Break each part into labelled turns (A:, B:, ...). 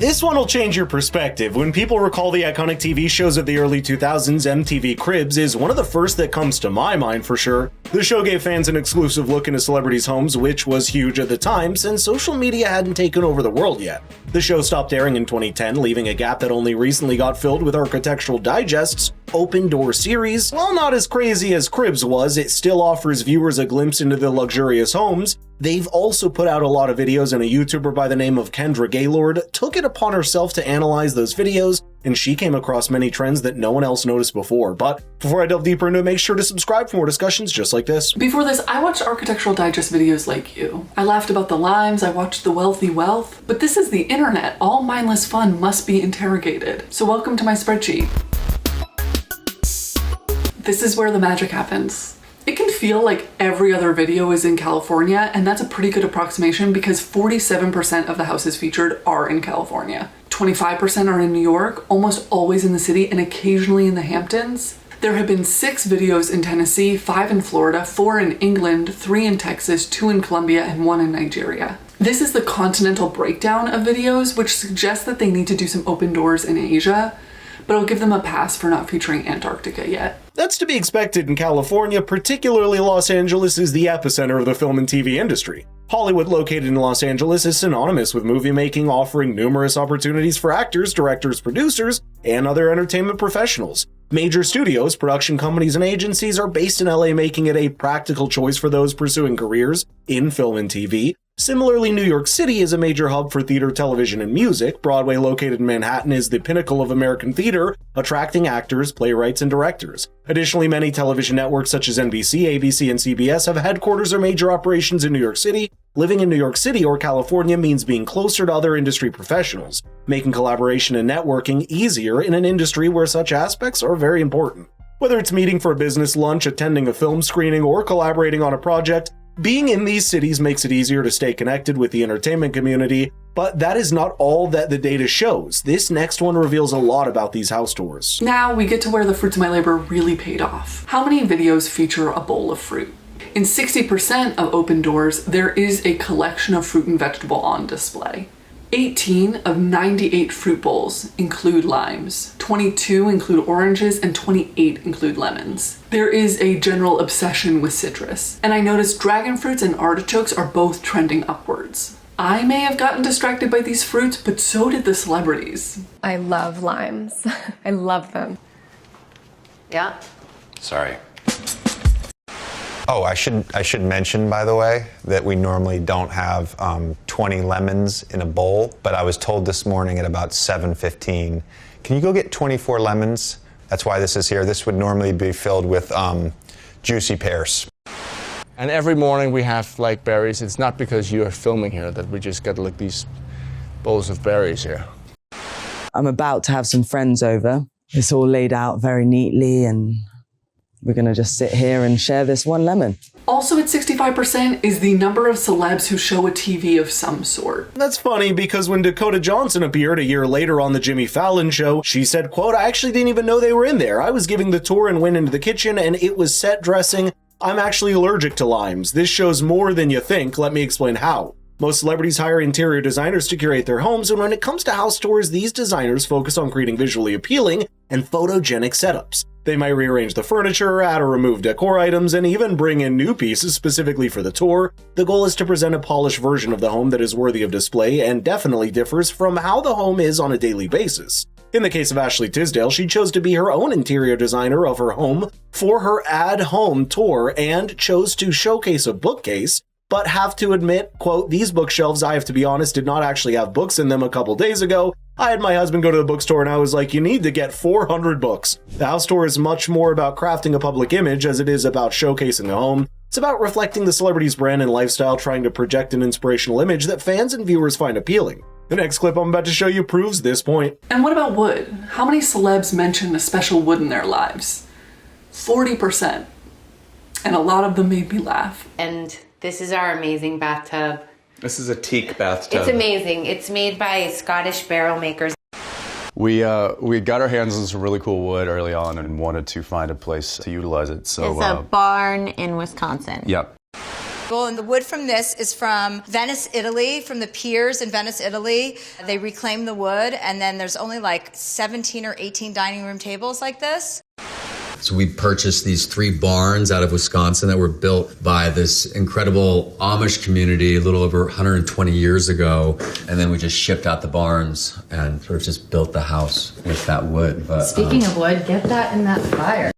A: This one will change your perspective. When people recall the iconic TV shows of the early 2000s, MTV Cribs is one of the first that comes to my mind for sure. The show gave fans an exclusive look into celebrities' homes, which was huge at the time since social media hadn't taken over the world yet. The show stopped airing in 2010, leaving a gap that only recently got filled with Architectural Digest's Open Door series. While not as crazy as Cribs was, it still offers viewers a glimpse into the luxurious homes. They've also put out a lot of videos, and a YouTuber by the name of Kendra Gaylord took it upon herself to analyze those videos, and she came across many trends that no one else noticed before. But before I delve deeper into it, make sure to subscribe for more discussions just like this.
B: Before this, I watched Architectural Digest videos like you. I laughed about the limes, I watched the wealthy wealth, but this is the internet. All mindless fun must be interrogated. So welcome to my spreadsheet. This is where the magic happens. It can feel like every other video is in California, and that's a pretty good approximation because 47% of the houses featured are in California. 25% are in New York, almost always in the city, and occasionally in the Hamptons. There have been 6 videos in Tennessee, 5 in Florida, 4 in England, 3 in Texas, 2 in Colombia, and 1 in Nigeria. This is the continental breakdown of videos, which suggests that they need to do some open doors in Asia, but I'll give them a pass for not featuring Antarctica yet.
A: That's to be expected in California, particularly Los Angeles is the epicenter of the film and TV industry. Hollywood, located in Los Angeles, is synonymous with movie making, offering numerous opportunities for actors, directors, producers, and other entertainment professionals. Major studios, production companies, and agencies are based in LA, making it a practical choice for those pursuing careers in film and TV. Similarly, New York City is a major hub for theater, television, and music. Broadway, located in Manhattan, is the pinnacle of American theater, attracting actors, playwrights, and directors. Additionally, many television networks such as NBC, ABC, and CBS have headquarters or major operations in New York City. Living in New York City or California means being closer to other industry professionals, making collaboration and networking easier in an industry where such aspects are very important. Whether it's meeting for a business lunch, attending a film screening, or collaborating on a project, being in these cities makes it easier to stay connected with the entertainment community, but that is not all that the data shows. This next one reveals a lot about these house tours.
B: Now we get to where the fruits of my labor really paid off. How many videos feature a bowl of fruit? In 60% of open doors, there is a collection of fruit and vegetable on display. 18 of 98 fruit bowls include limes, 22 include oranges, and 28 include lemons. There is a general obsession with citrus, and I noticed dragon fruits and artichokes are both trending upwards. I may have gotten distracted by these fruits, but so did the celebrities.
C: I love limes. I love them.
D: Yeah.
E: Sorry. Oh, I should mention, by the way, that we normally don't have 20 lemons in a bowl, but I was told this morning at about 7:15, can you go get 24 lemons? That's why this is here. This would normally be filled with juicy pears.
F: And every morning we have like berries. It's not because you are filming here that we just got like these bowls of berries here.
G: I'm about to have some friends over. It's all laid out very neatly, and we're gonna just sit here and share this one lemon.
B: Also at 65% is the number of celebs who show a TV of some sort.
A: That's funny because when Dakota Johnson appeared a year later on the Jimmy Fallon show, she said, quote, "I actually didn't even know they were in there. I was giving the tour and went into the kitchen and it was set dressing. I'm actually allergic to limes. This shows more than you think. Let me explain how." Most celebrities hire interior designers to curate their homes, and when it comes to house tours, these designers focus on creating visually appealing and photogenic setups. They might rearrange the furniture, add or remove decor items, and even bring in new pieces specifically for the tour. The goal is to present a polished version of the home that is worthy of display and definitely differs from how the home is on a daily basis. In the case of Ashley Tisdale, she chose to be her own interior designer of her home for her at-home tour and chose to showcase a bookcase, but have to admit, quote, "These bookshelves, I have to be honest, did not actually have books in them a couple days ago. I had my husband go to the bookstore and I was like, you need to get 400 books. The house tour is much more about crafting a public image as it is about showcasing the home. It's about reflecting the celebrity's brand and lifestyle, trying to project an inspirational image that fans and viewers find appealing." The next clip I'm about to show you proves this point.
B: And what about wood? How many celebs mention a special wood in their lives? 40%. And a lot of them made me laugh.
D: And this is our amazing bathtub.
H: This is a teak bathtub.
D: It's amazing. It's made by Scottish barrel makers.
H: We got our hands on some really cool wood early on and wanted to find a place to utilize it. So
I: it's a barn in Wisconsin.
H: Yep.
I: And the wood from this is from Venice, Italy, from the piers in Venice, Italy. They reclaim the wood, and then there's only like 17 or 18 dining room tables like this.
J: So we purchased these 3 barns out of Wisconsin that were built by this incredible Amish community a little over 120 years ago. And then we just shipped out the barns and sort of just built the house with that wood. But,
K: Speaking of wood, get that in that fire.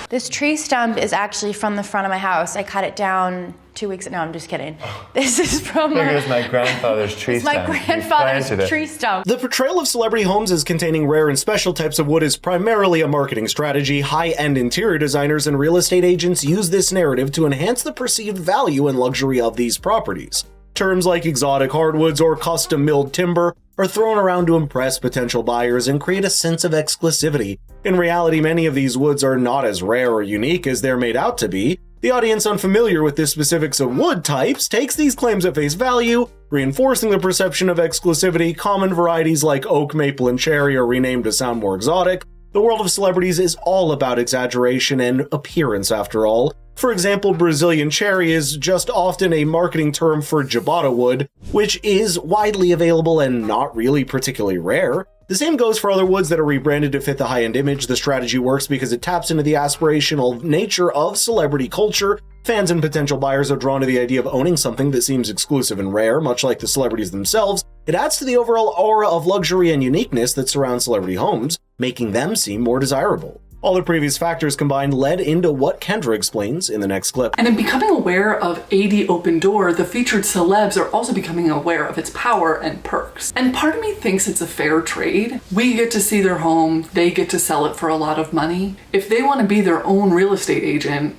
L: This tree stump is actually from the front of my house. I cut it down 2 weeks ago. No, I'm just kidding. This is from
E: my grandfather's tree
L: stump. My grandfather's tree stump.
A: The portrayal of celebrity homes as containing rare and special types of wood is primarily a marketing strategy. High-end interior designers and real estate agents use this narrative to enhance the perceived value and luxury of these properties. Terms like exotic hardwoods or custom milled timber are thrown around to impress potential buyers and create a sense of exclusivity. In reality, many of these woods are not as rare or unique as they're made out to be. The audience unfamiliar with the specifics of wood types takes these claims at face value, reinforcing the perception of exclusivity. Common varieties like oak, maple, and cherry are renamed to sound more exotic. The world of celebrities is all about exaggeration and appearance, after all. For example, Brazilian cherry is just often a marketing term for ciabatta wood, which is widely available and not really particularly rare. The same goes for other woods that are rebranded to fit the high-end image. The strategy works because it taps into the aspirational nature of celebrity culture. Fans and potential buyers are drawn to the idea of owning something that seems exclusive and rare, much like the celebrities themselves. It adds to the overall aura of luxury and uniqueness that surrounds celebrity homes, making them seem more desirable. All the previous factors combined led into what Kendra explains in the next clip.
B: And in becoming aware of AD Open Door, the featured celebs are also becoming aware of its power and perks. And part of me thinks it's a fair trade. We get to see their home, they get to sell it for a lot of money. If they want to be their own real estate agent,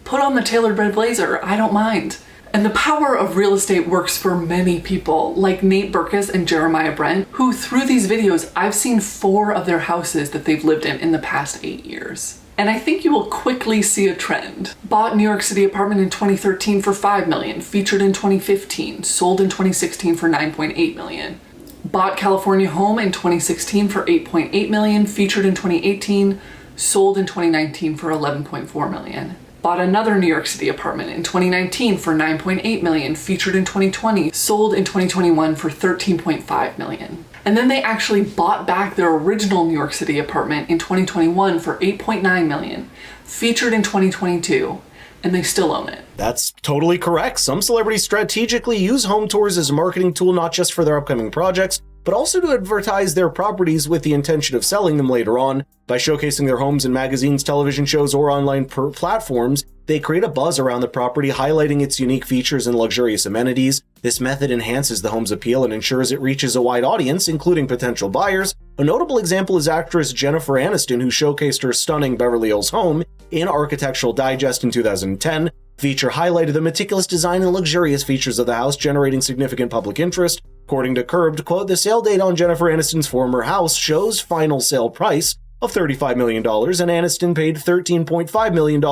B: put on the tailored red blazer, I don't mind. And the power of real estate works for many people, like Nate Berkus and Jeremiah Brent, who through these videos, I've seen 4 of their houses that they've lived in the past 8 years. And I think you will quickly see a trend. Bought New York City apartment in 2013 for $5 million, featured in 2015, sold in 2016 for $9.8 million. Bought California home in 2016 for $8.8 million, featured in 2018, sold in 2019 for $11.4 million. Bought another New York City apartment in 2019 for $9.8 million, featured in 2020, sold in 2021 for $13.5 million. And then they actually bought back their original New York City apartment in 2021 for $8.9 million, featured in 2022, and they still own it.
A: That's totally correct. Some celebrities strategically use home tours as a marketing tool, not just for their upcoming projects, but also to advertise their properties with the intention of selling them later on. By showcasing their homes in magazines, television shows, or online platforms, they create a buzz around the property, highlighting its unique features and luxurious amenities. This method enhances the home's appeal and ensures it reaches a wide audience, including potential buyers. A notable example is actress Jennifer Aniston, who showcased her stunning Beverly Hills home in Architectural Digest in 2010. Feature highlighted the meticulous design and luxurious features of the house, generating significant public interest. According to Curbed, quote, the sale date on Jennifer Aniston's former house shows final sale price of $35 million, and Aniston paid $13.5 million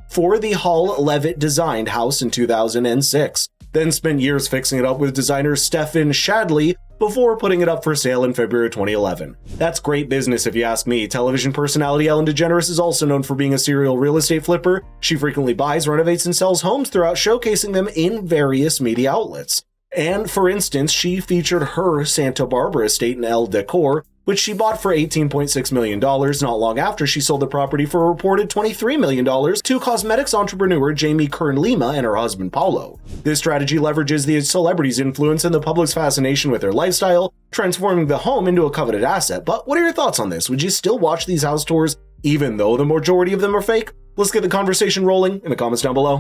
A: for the Hall Levitt designed house in 2006, then spent years fixing it up with designer Stephen Shadley before putting it up for sale in February 2011. That's great business if you ask me. Television personality Ellen DeGeneres is also known for being a serial real estate flipper. She frequently buys, renovates, and sells homes throughout showcasing them in various media outlets. And for instance, she featured her Santa Barbara estate in El Decor, which she bought for $18.6 million not long after she sold the property for a reported $23 million to cosmetics entrepreneur Jamie Kern-Lima and her husband Paulo. This strategy leverages the celebrity's influence and the public's fascination with their lifestyle, transforming the home into a coveted asset. But what are your thoughts on this? Would you still watch these house tours even though the majority of them are fake? Let's get the conversation rolling in the comments down below.